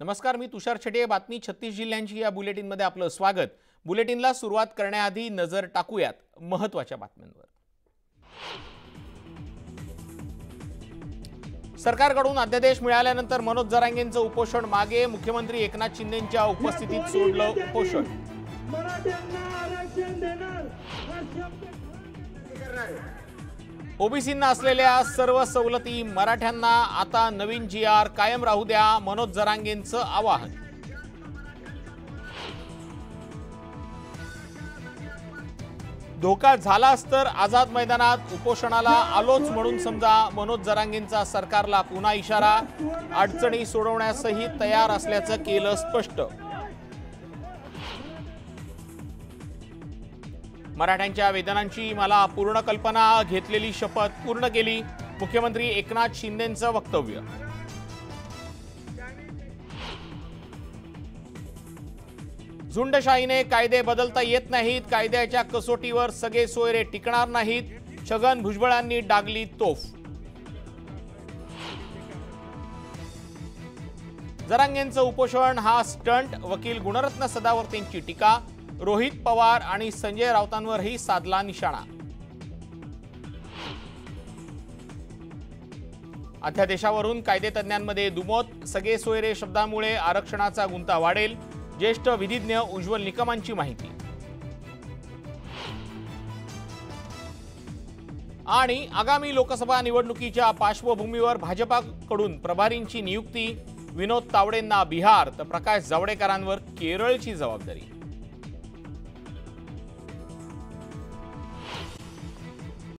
नमस्कार, मी तुषार छटे. बातमी 36 जिल्ह्यांची या बुलेटिनमध्ये आपलं स्वागत. बुलेटिनला सुरुवात करण्याआधी नजर टाकूयात महत्त्वाच्या बातम्यांवर. सरकारकडून अध्यादेश मिळाल्यानंतर मनोज जरांगेंचं उपोषण मागे. मुख्यमंत्री एकनाथ शिंदेंच्या उपस्थितीत सोडलं उपोषण. ओबीसींना असलेल्या सर्व सवलती मराठ्यांना आता नवीन GR कायम राहू द्या, मनोज जरांगेंचं आवाहन. धोका झालाच तर आझाद मैदानात उपोषणाला आलोच म्हणून समजा, मनोज जरांगेंचा सरकारला पुन्हा इशारा. अडचणी सोडवण्यासही तयार असल्याचं केलं स्पष्ट. मराठ्यांच्या वेदनांची मला पूर्ण कल्पना, घेतलेली शपथ पूर्ण केली, मुख्यमंत्री एकनाथ शिंदेंचं वक्तव्य. झुंडशाहीने कायदे बदलता येत नाहीत, कायद्याच्या कसोटीवर सगळे सोयरे टिकणार नाहीत, छगन भुजबळांनी डागली तोफ. जरांगेंचं उपोषण हा स्टंट, वकील गुणरत्न सदावर्तेंची टीका. रोहित पवार आणि संजय राऊतांवरही साधला निशाणा. अध्यादेशावरून कायदेतज्ञांमध्ये दुमत. सगळे सोयरे शब्दामुळे आरक्षणाचा गुंता वाढेल, ज्येष्ठ विधिज्ञ उज्ज्वल निकमांची माहिती. आणि आगामी लोकसभा निवडणुकीच्या पार्श्वभूमीवर भाजपाकडून प्रभारींची नियुक्ती. विनोद तावडेंना बिहार तर प्रकाश जावडेकरांवर केरळची जबाबदारी.